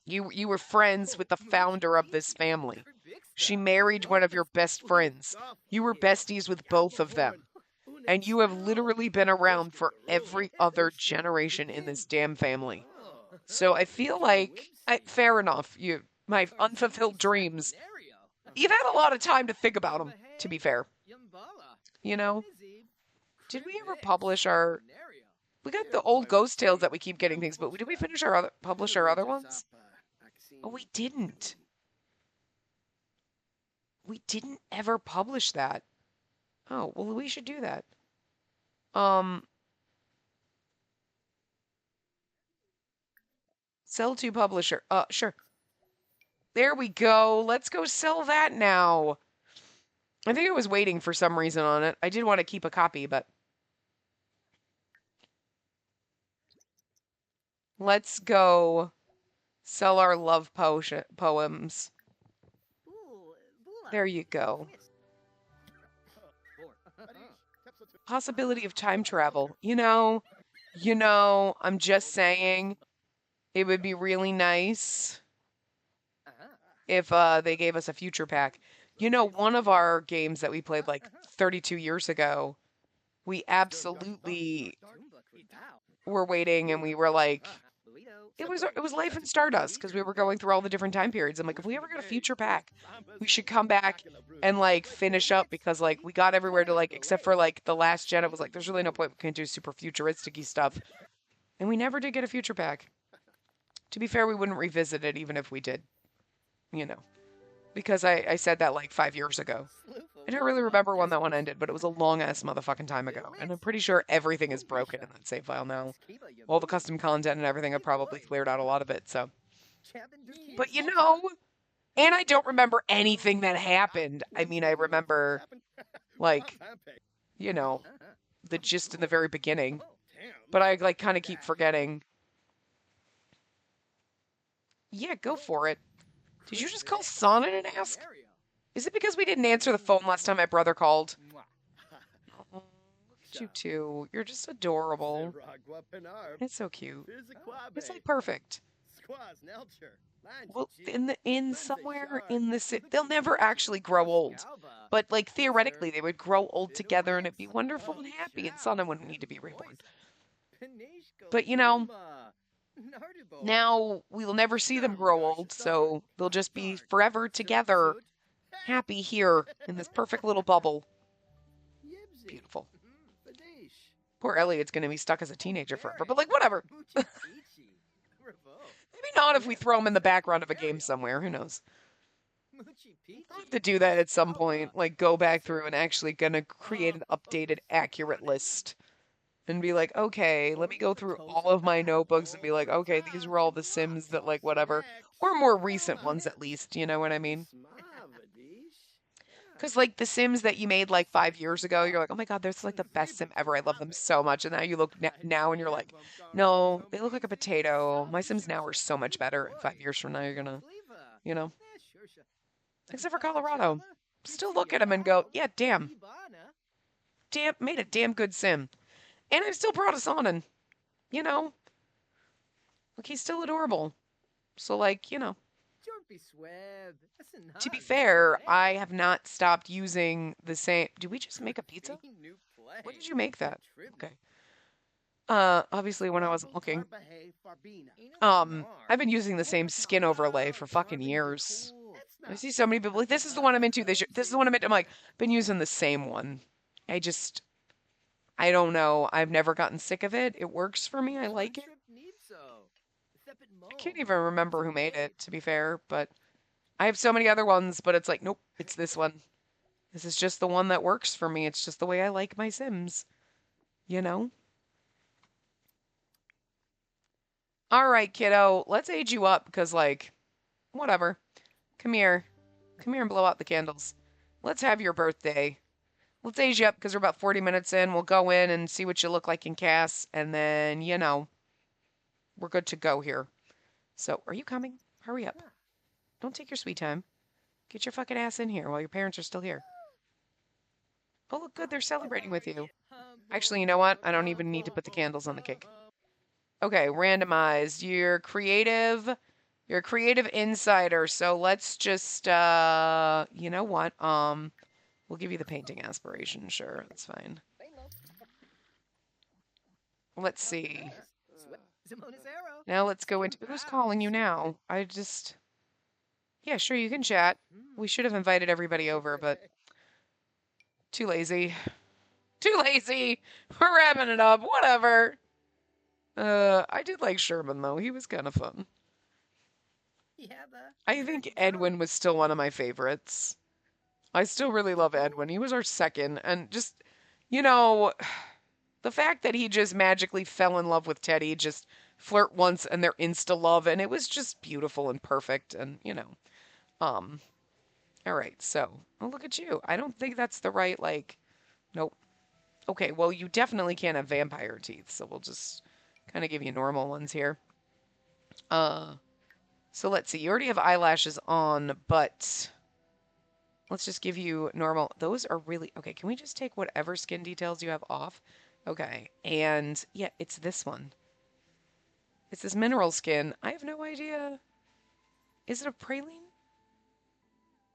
You were friends with the founder of this family. She married one of your best friends. You were besties with both of them. And you have literally been around for every other generation in this damn family. So I feel like, fair enough, my unfulfilled dreams, you've had a lot of time to think about them, to be fair. Did we ever publish our... We got the old Ghost Tales that we keep getting things, but did we publish our other ones? Oh, we didn't. We didn't ever publish that. Oh, well, we should do that. Sell to publisher. Sure. There we go. Let's go sell that now. I think I was waiting for some reason on it. I did want to keep a copy, but... Let's go sell our love poems. There you go. Possibility of time travel. I'm just saying it would be really nice if they gave us a future pack. One of our games that we played like 32 years ago, we absolutely were waiting and we were like, it was Life in Stardust because we were going through all the different time periods. I'm like, if we ever get a future pack, we should come back and like finish up because like we got everywhere to like, except for like the last gen, it was like, there's really no point we can't do super futuristic-y stuff. And we never did get a future pack. To be fair, we wouldn't revisit it even if we did, because I said that like 5 years ago. I don't really remember when that one ended, but it was a long-ass motherfucking time ago. And I'm pretty sure everything is broken in that save file now. All the custom content and everything, I've probably cleared out a lot of it, so. But and I don't remember anything that happened. I mean, I remember, like, the gist in the very beginning. But I, like, kind of keep forgetting. Yeah, go for it. Did you just call Sonnen and ask? Is it because we didn't answer the phone last time my brother called? Oh, look at you two. You're just adorable. It's so cute. It's like perfect. Well, in somewhere in the they'll never actually grow old, but like theoretically they would grow old together and it'd be wonderful and happy, and Sana wouldn't need to be reborn. But you know, now we will never see them grow old, so they'll just be forever together, happy here in this perfect little bubble. Beautiful. Poor Elliot's gonna be stuck as a teenager forever, but like whatever. Maybe not if we throw him in the background of a game somewhere. Who knows? I'll have to do that at some point. Like go back through and actually gonna create an updated, accurate list. And be like, okay, let me go through all of my notebooks and be like, okay, these were all the Sims that like whatever. Or more recent ones at least, you know what I mean? Because like the Sims that you made like 5 years ago, you're like, oh my God, that's like the best Sim ever. I love them so much. And now you look now and you're like, no, they look like a potato. My Sims now are so much better. And 5 years from now, you're gonna, you know, except for Colorado, still look at him and go, yeah, damn, made a damn good Sim. And I'm still proud of Sonnen, you know, like he's still adorable. So like, you know. To be fair, I have not stopped using the same. Did we just make a pizza? When did you make that? Okay. Obviously when I wasn't looking. I've been using the same skin overlay for fucking years. I see so many people like, this is the one I'm into. This is the one I'm into. I'm like, been using the same one. I don't know. I've never gotten sick of it. It works for me. I like it. I can't even remember who made it, to be fair, but I have so many other ones, but it's like, nope, it's this one. This is just the one that works for me. It's just the way I like my Sims, you know? All right, kiddo, let's age you up because, like, whatever. Come here. Come here and blow out the candles. Let's have your birthday. Let's age you up because we're about 40 minutes in. We'll go in and see what you look like in CAS, and then, you know, we're good to go here. So, are you coming? Hurry up. Don't take your sweet time. Get your fucking ass in here while your parents are still here. Oh, look good. They're celebrating with you. Actually, you know what? I don't even need to put the candles on the cake. Okay, randomized. You're creative. You're a creative insider. So let's just, you know what? We'll give you the painting aspiration. Sure, that's fine. Let's see. Now let's go into who's calling you now. Yeah, sure, you can chat. We should have invited everybody over, but too lazy. Too lazy. We're wrapping it up. Whatever. I did like Sherman though. He was kind of fun. I think Edwin was still one of my favorites. I still really love Edwin. He was our second, and just, you know, the fact that he just magically fell in love with Teddy, just flirt once and they're insta love, and it was just beautiful and perfect, and you know, all right, so oh, look at you. I don't think that's the right like. Nope. Okay, well you definitely can't have vampire teeth, so we'll just kind of give you normal ones here. So let's see. You already have eyelashes on, but let's just give you normal. Those are really okay. Can we just take whatever skin details you have off? Okay, and yeah, it's this one. It's this mineral skin. I have no idea. Is it a praline?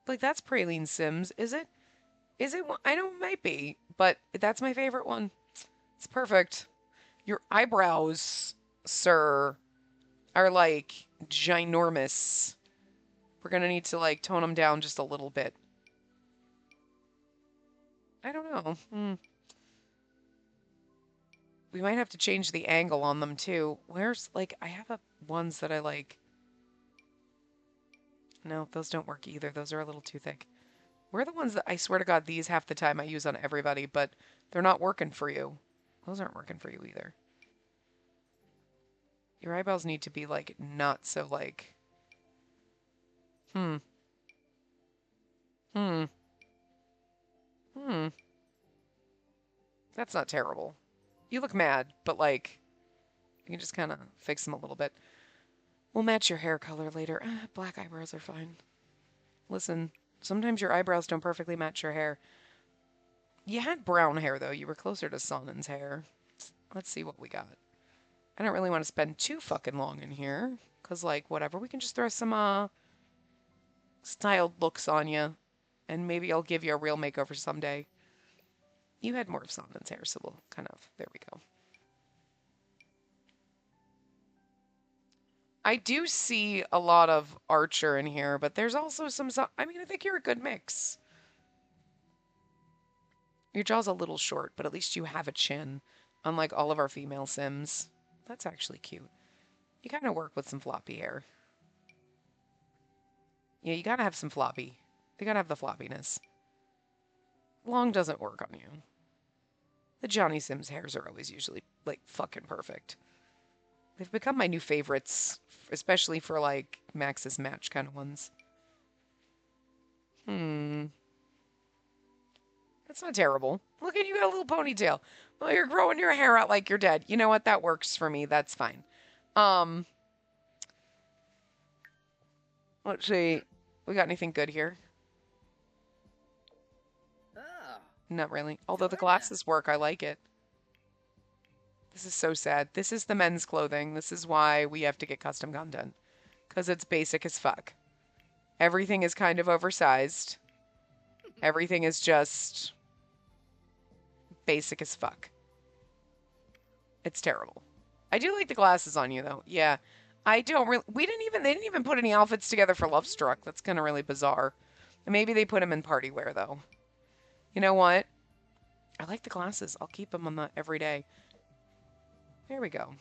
Like that's praline Sims, is it? Is it? I know it might be, but that's my favorite one. It's perfect. Your eyebrows, sir, are like ginormous. We're gonna need to like tone them down just a little bit. I don't know. We might have to change the angle on them too. Where's like I have ones that I like. No, those don't work either. Those are a little too thick. Where are the ones that I swear to God these half the time I use on everybody, but they're not working for you. Those aren't working for you either. Your eyebrows need to be like not so like Hmm. That's not terrible. You look mad, but like you can just kind of fix them a little bit. We'll match your hair color later. Black eyebrows are fine. Listen, sometimes your eyebrows don't perfectly match your hair. You had brown hair, though. You were closer to Sonnen's hair. Let's see what we got. I don't really want to spend too fucking long in here. Because, like, whatever. We can just throw some, styled looks on you. And maybe I'll give you a real makeover someday. You had more of Solomon's hair, so we'll kind of... There we go. I do see a lot of Archer in here, but there's also some... I mean, I think you're a good mix. Your jaw's a little short, but at least you have a chin, unlike all of our female Sims. That's actually cute. You kind of work with some floppy hair. Yeah, you gotta have some floppy. You gotta have the floppiness. Long doesn't work on you. The Johnny Sims hairs are always usually, like, fucking perfect. They've become my new favorites, especially for, like, Max's Match kind of ones. That's not terrible. Look at you, got a little ponytail. Well, you're growing your hair out like you're dead. You know what? That works for me. That's fine. Let's see. We got anything good here? Not really. Although the glasses work, I like it. This is so sad. This is the men's clothing. This is why we have to get custom content. Because it's basic as fuck. Everything is kind of oversized. Everything is just basic as fuck. It's terrible. I do like the glasses on you, though. Yeah. I don't really... they didn't even put any outfits together for Lovestruck. That's kind of really bizarre. Maybe they put them in party wear, though. You know what? I like the glasses. I'll keep them on the every day. There we go.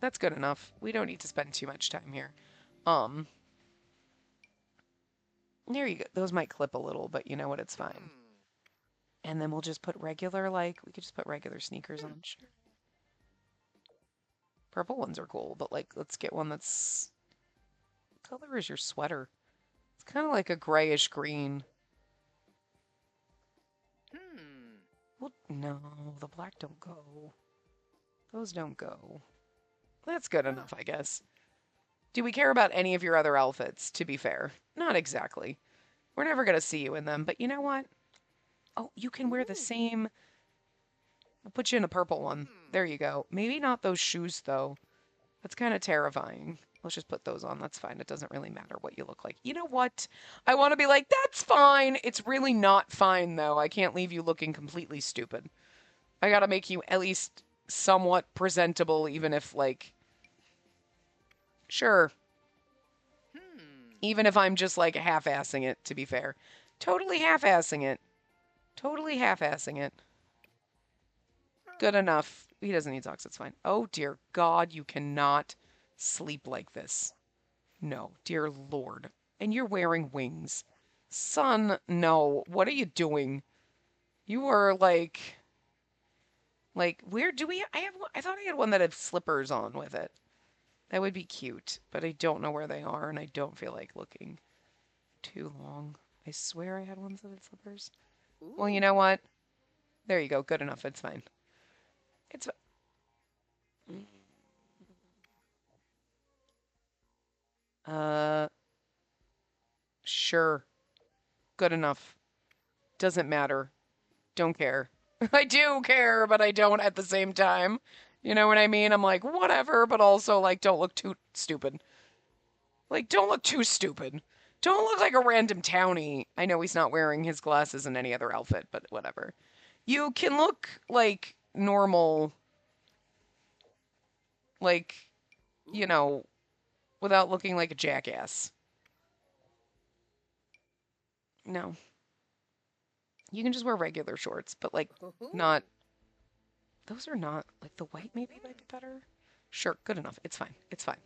That's good enough. We don't need to spend too much time here. There you go. Those might clip a little, but you know what? It's fine. And then we'll just put regular, like, we could just put regular sneakers on. Sure. Purple ones are cool, but, like, let's get one that's... What color is your sweater? It's kind of like a grayish green. Well, no, the black don't go. Those don't go. That's good enough, I guess. Do we care about any of your other outfits, to be fair? Not exactly. We're never going to see you in them, but you know what? Oh, you can wear the same... I'll put you in a purple one. There you go. Maybe not those shoes, though. That's kind of terrifying. Let's just put those on. That's fine. It doesn't really matter what you look like. You know what? I want to be like, that's fine. It's really not fine, though. I can't leave you looking completely stupid. I gotta make you at least somewhat presentable, even if, like... Sure. Even if I'm just, like, half-assing it, to be fair. Totally half-assing it. Totally half-assing it. Good enough. He doesn't need socks. It's fine. Oh, dear God, you cannot sleep like this. No, dear Lord. And you're wearing wings. Son, no. What are you doing? You are, like, where do we... I thought I had one that had slippers on with it. That would be cute, but I don't know where they are, and I don't feel like looking too long. I swear I had ones that had slippers. Ooh. Well, you know what? There you go. Good enough. It's fine. It's... Sure. Good enough. Doesn't matter. Don't care. I do care, but I don't at the same time. You know what I mean? I'm like, whatever, but also, like, don't look too stupid. Like, don't look too stupid. Don't look like a random townie. I know he's not wearing his glasses in any other outfit, but whatever. You can look, like, normal, like, you know, without looking like a jackass. No. You can just wear regular shorts, but, like, not... Those are not... Like, the white maybe might be better? Sure, good enough. It's fine. It's fine.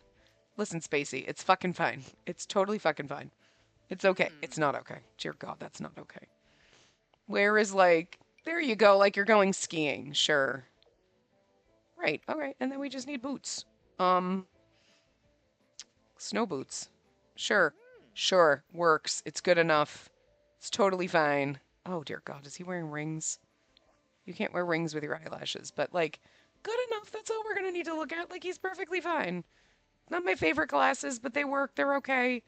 Listen, Spacey, it's fucking fine. It's totally fucking fine. It's okay. It's not okay. Dear God, that's not okay. Where is, like... There you go, like you're going skiing. Sure. Right, alright. And then we just need boots. Snow boots. Sure. Sure. Works. It's good enough. It's totally fine. Oh, dear God. Is he wearing rings? You can't wear rings with your eyelashes. But, like, good enough. That's all we're going to need to look at. Like, he's perfectly fine. Not my favorite glasses, but they work. They're okay.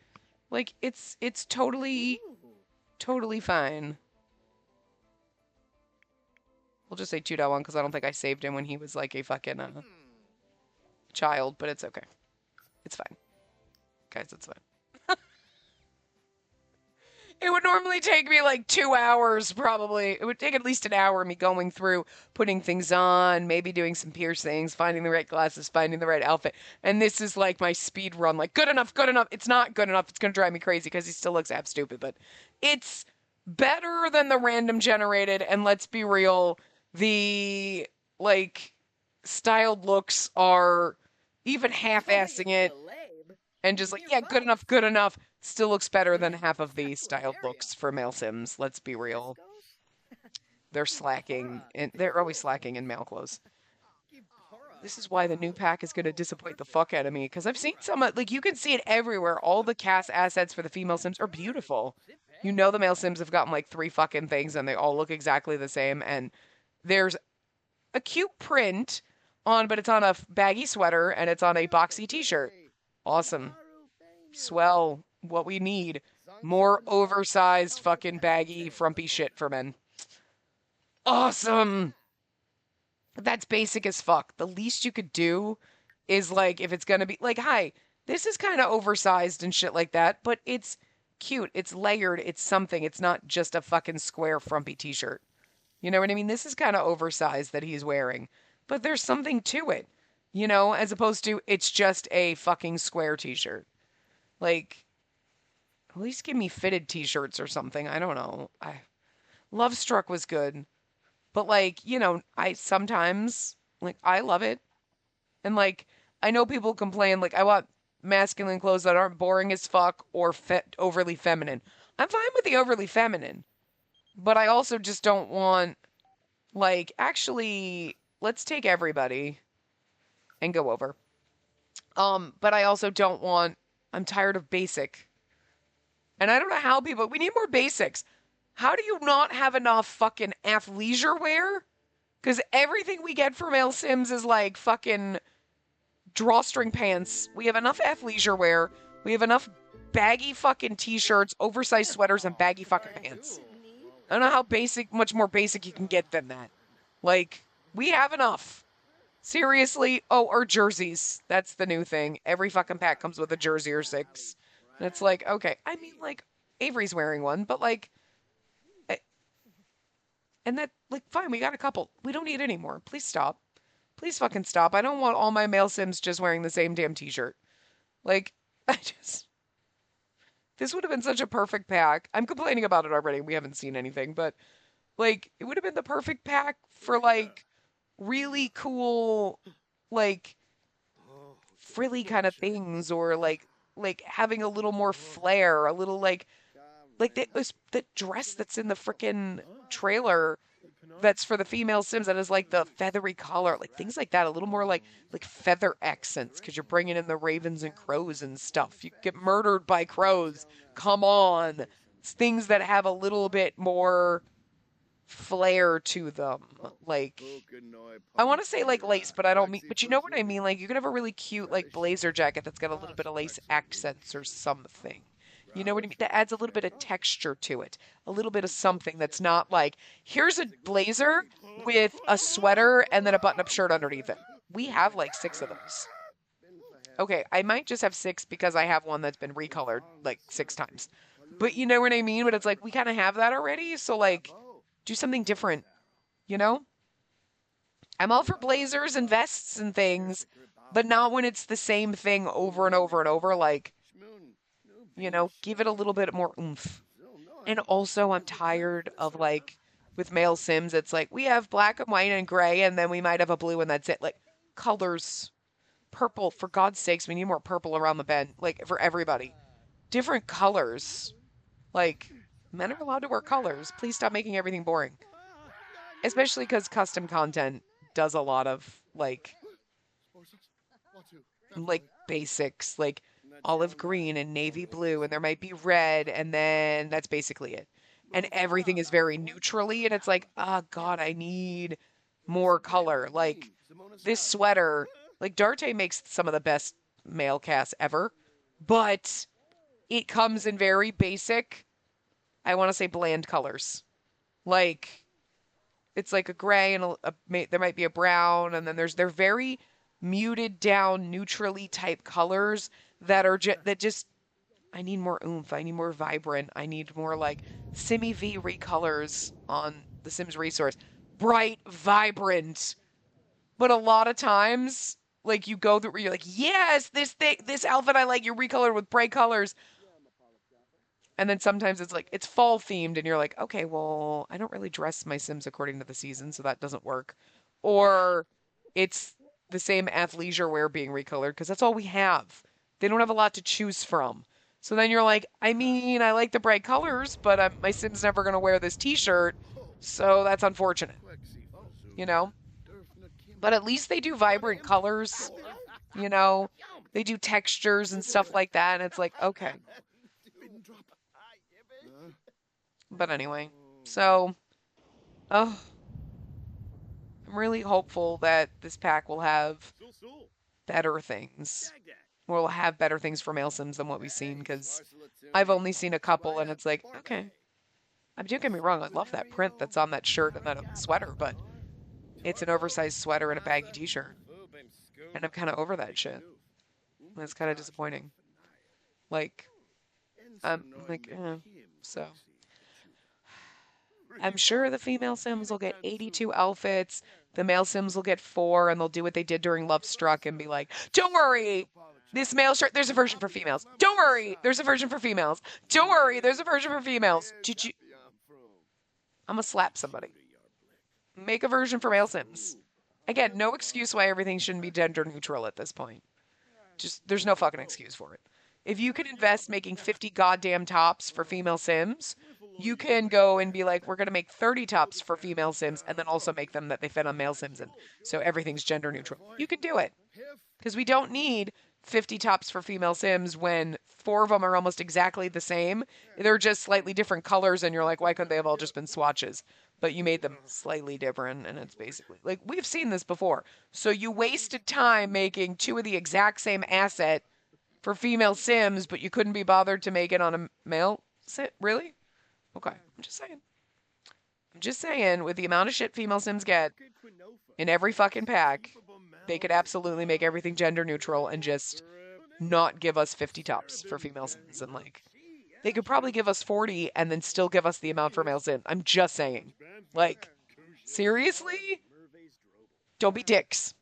Like, it's totally, totally fine. We'll just say 2.1 because I don't think I saved him when he was, like, a fucking, child, but it's okay. It's fine. Guys, it's fine. It would normally take me like 2 hours, probably. It would take at least an hour me going through, putting things on, maybe doing some piercings, finding the right glasses, finding the right outfit. And this is like my speed run, like good enough, good enough. It's not good enough. It's gonna drive me crazy because he still looks half stupid, but it's better than the random generated. And let's be real, the like styled looks are even half-assing it and just like, yeah, good enough, good enough. Still looks better than half of the styled looks for male Sims. Let's be real. They're slacking, and they're always slacking in male clothes. This is why the new pack is going to disappoint the fuck out of me, because I've seen some, like, you can see it everywhere. All the cast assets for the female Sims are beautiful. You know the male Sims have gotten, like, 3 fucking things, and they all look exactly the same, and there's a cute print but it's on a baggy sweater, and it's on a boxy t-shirt. Awesome. Swell. What we need. More oversized fucking baggy frumpy shit for men. Awesome! That's basic as fuck. The least you could do is like, if it's gonna be like, hi, this is kind of oversized and shit like that, but it's cute, it's layered, it's something. It's not just a fucking square frumpy t-shirt. You know what I mean? This is kind of oversized that he's wearing, but there's something to it, you know, as opposed to it's just a fucking square t-shirt. Like, at least give me fitted t-shirts or something. I don't know. Love Struck was good. But like, you know, I sometimes like I love it. And like I know people complain like I want masculine clothes that aren't boring as fuck or overly feminine. I'm fine with the overly feminine. But I also just don't want like actually let's take everybody and go over. But I also don't want I'm tired of basic. And I don't know how we need more basics. How do you not have enough fucking athleisure wear? Because everything we get for male Sims is like fucking drawstring pants. We have enough athleisure wear. We have enough baggy fucking t-shirts, oversized sweaters, and baggy fucking pants. I don't know how much more basic you can get than that. Like, we have enough. Seriously. Oh, or jerseys. That's the new thing. Every fucking pack comes with a jersey or 6. And it's like, okay. I mean, like, Avery's wearing one, but like, and that, like, fine, we got a couple. We don't need any more. Please stop. Please fucking stop. I don't want all my male Sims just wearing the same damn t-shirt. Like, this would have been such a perfect pack. I'm complaining about it already. We haven't seen anything, but, like, it would have been the perfect pack for, like, really cool, like, frilly kind of things, or, like having a little more flair, a little, like the dress that's in the frickin' trailer that's for the female Sims that is like the feathery collar, like things like that, a little more like feather accents because you're bringing in the ravens and crows and stuff. You get murdered by crows. Come on. It's things that have a little bit more flair to them. Like, I want to say like lace, but I don't mean, but you know what I mean? Like, you could have a really cute like blazer jacket that's got a little bit of lace accents or something. You know what I mean? That adds a little bit of texture to it. A little bit of something that's not like, here's a blazer with a sweater and then a button-up shirt underneath it. We have like 6 of those. Okay, I might just have 6 because I have one that's been recolored like 6 times. But you know what I mean? But it's like, we kind of have that already, so like, do something different, you know? I'm all for blazers and vests and things, but not when it's the same thing over and over and over, like, you know, give it a little bit more oomph. And also, I'm tired of, like, with male Sims, it's like, we have black and white and gray, and then we might have a blue, and that's it. Like, colors. Purple, for God's sakes, we need more purple around the bend. Like, for everybody. Different colors. Like, men are allowed to wear colors. Please stop making everything boring. Especially because custom content does a lot of, like basics. Like, olive green and navy blue, and there might be red, and then that's basically it. And everything is very neutrally, and it's like, oh God, I need more color. Like, this sweater, like, Darte makes some of the best male casts ever, but it comes in very basic, I want to say bland colors. Like, it's like a gray and there might be a brown, and then they're very muted down, neutrally type colors that are that just I need more oomph. I need more vibrant. I need more like Simmy V recolors on the Sims resource. Bright, vibrant. But a lot of times, like you go through where you're like, yes, this outfit I like, you recolored with bright colors. And then sometimes it's like it's fall themed, and you're like, okay, well, I don't really dress my Sims according to the season, so that doesn't work. Or it's the same athleisure wear being recolored because that's all we have. They don't have a lot to choose from. So then you're like, I mean, I like the bright colors, but my Sim's never going to wear this t-shirt, so that's unfortunate, you know? But at least they do vibrant colors, you know? They do textures and stuff like that, and it's like, okay. But anyway, so, oh, I'm really hopeful that this pack will have better things. We'll have better things for male Sims than what we've seen, because I've only seen a couple, and it's like, okay. Don't get me wrong, I love that print that's on that shirt and that sweater, but it's an oversized sweater and a baggy t-shirt. And I'm kind of over that shit. And it's kind of disappointing. Like, so. I'm sure the female Sims will get 82 outfits. The male Sims will get 4, and they'll do what they did during Love Struck and be like, don't worry, this male shirt, there's a version for females. Don't worry, there's a version for females. Don't worry, there's a version for females. I'm gonna slap somebody. Make a version for male Sims. Again, no excuse why everything shouldn't be gender neutral at this point. Just, there's no fucking excuse for it. If you can invest making 50 goddamn tops for female Sims, you can go and be like, we're going to make 30 tops for female Sims and then also make them that they fit on male Sims. And so everything's gender neutral. You can do it. Because we don't need 50 tops for female Sims when 4 of them are almost exactly the same. They're just slightly different colors, and you're like, why couldn't they have all just been swatches? But you made them slightly different, and it's basically like, we've seen this before. So you wasted time making 2 of the exact same asset for female Sims, but you couldn't be bothered to make it on a male Sim? Really? Okay, I'm just saying. I'm just saying, with the amount of shit female Sims get in every fucking pack, they could absolutely make everything gender neutral and just not give us 50 tops for female Sims. And like, they could probably give us 40 and then still give us the amount for male Sims. I'm just saying. Like, seriously? Don't be dicks.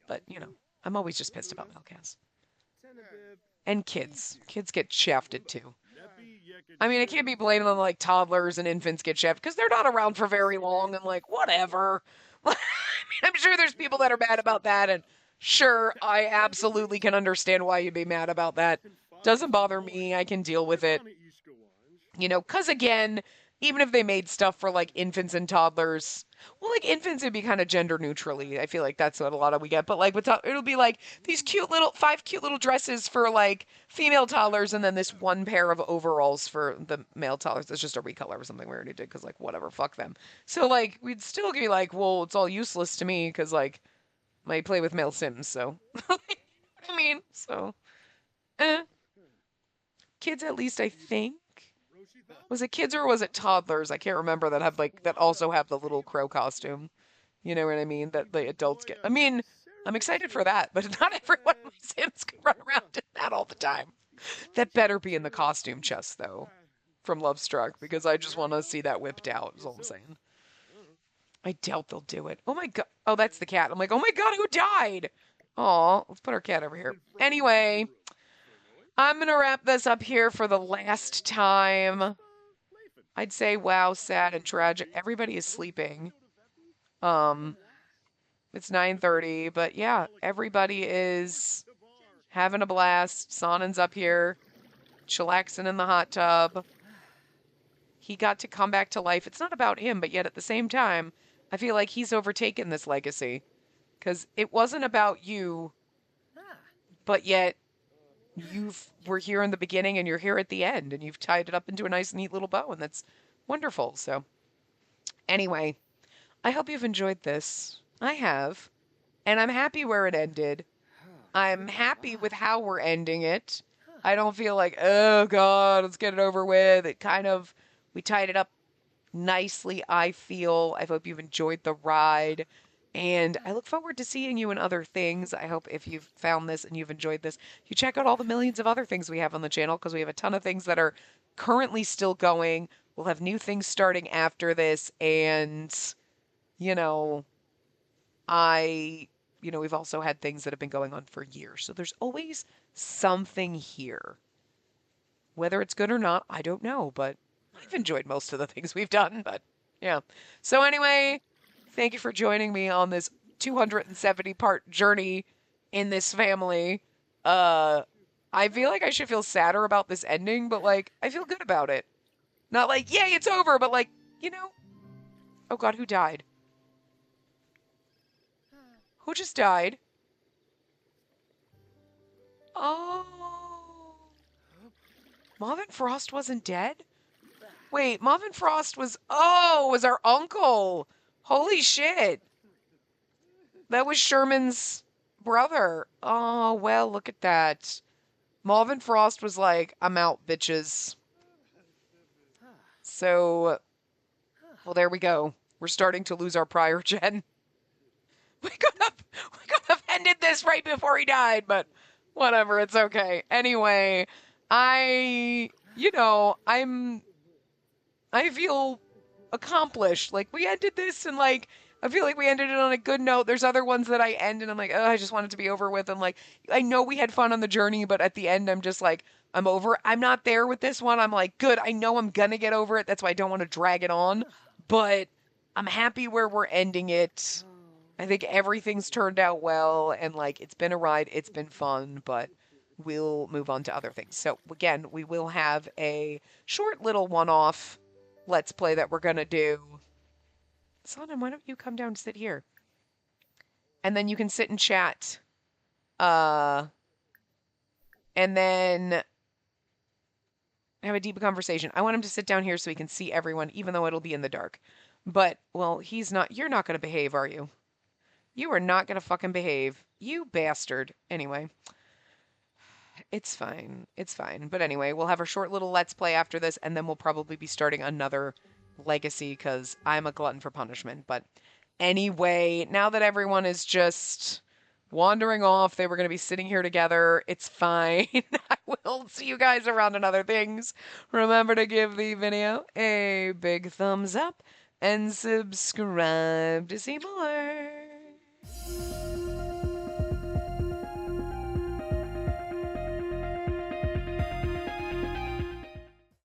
But, you know, I'm always just pissed about Melcast. And kids. Kids get shafted too. I mean, I can't be blaming them like toddlers and infants get shafted because they're not around for very long and like, whatever. I mean, I'm sure there's people that are mad about that, and sure, I absolutely can understand why you'd be mad about that. Doesn't bother me. I can deal with it. You know, because again, even if they made stuff for like infants and toddlers, well, like infants would be kind of gender neutrally. I feel like that's what a lot of we get. But like with it'll be like these 5 cute little dresses for like female toddlers, and then this 1 pair of overalls for the male toddlers. It's just a recolor or something we already did because like whatever, fuck them. So like we'd still be like, well, it's all useless to me because like I play with male Sims, so I mean, so kids at least I think. Was it kids or was it toddlers? I can't remember that have like that also have the little crow costume. You know what I mean? That the adults get. I mean, I'm excited for that, but not everyone in my Sims can run around in that all the time. That better be in the costume chest though, from Love Struck, because I just want to see that whipped out. Is all I'm saying. I doubt they'll do it. Oh my god. Oh, that's the cat. I'm like, oh my god, who died? Aw, let's put our cat over here. Anyway, I'm gonna wrap this up here for the last time. I'd say, wow, sad and tragic. Everybody is sleeping. It's 9:30, but yeah, everybody is having a blast. Sonen's up here, chillaxing in the hot tub. He got to come back to life. It's not about him, but yet at the same time, I feel like he's overtaken this legacy. Because it wasn't about you, but yet you were here in the beginning and you're here at the end, and you've tied it up into a nice, neat little bow, and that's wonderful. So, anyway, I hope you've enjoyed this. I have, and I'm happy where it ended. I'm happy with how we're ending it. I don't feel like, oh God, let's get it over with. We tied it up nicely, I feel. I hope you've enjoyed the ride. And I look forward to seeing you in other things. I hope if you've found this and you've enjoyed this, you check out all the millions of other things we have on the channel because we have a ton of things that are currently still going. We'll have new things starting after this. And, you know, I, we've also had things that have been going on for years. So there's always something here. Whether it's good or not, I don't know, but I've enjoyed most of the things we've done, but yeah. So anyway, thank you for joining me on this 270 part journey in this family. Uh I feel like I should feel sadder about this ending, but like I feel good about it. Not like, yay, it's over, but like, you know, oh God, who died? Who just died? Oh, Marvin Frost wasn't dead? Wait, Marvin Frost was our uncle. Holy shit. That was Sherman's brother. Oh, well, look at that. Marvin Frost was like, I'm out, bitches. So, well, there we go. We're starting to lose our prior gen. We could have ended this right before he died, but whatever, it's okay. Anyway, I, you know, I'm I feel accomplished. Like we ended this and like I feel like we ended it on a good note. There's other ones that I end and I'm like, oh, I just want it to be over with. And like I know we had fun on the journey, but at the end I'm just like, I'm over. I'm not there with this one. I'm like, good. I know I'm gonna get over it. That's why I don't want to drag it on. But I'm happy where we're ending it. I think everything's turned out well and like it's been a ride. It's been fun, but we'll move on to other things. So again, we will have a short little one-off let's play that we're gonna do. Sonam, why don't you come down and sit here? And then you can sit and chat. And then have a deep conversation. I want him to sit down here so he can see everyone, even though it'll be in the dark. But, well, you're not gonna behave, are you? You are not gonna fucking behave. You bastard. Anyway. It's fine. It's fine. But anyway, we'll have a short little let's play after this, and then we'll probably be starting another legacy because I'm a glutton for punishment. But anyway, now that everyone is just wandering off, they were going to be sitting here together. It's fine. I will see you guys around in other things. Remember to give the video a big thumbs up and subscribe to see more.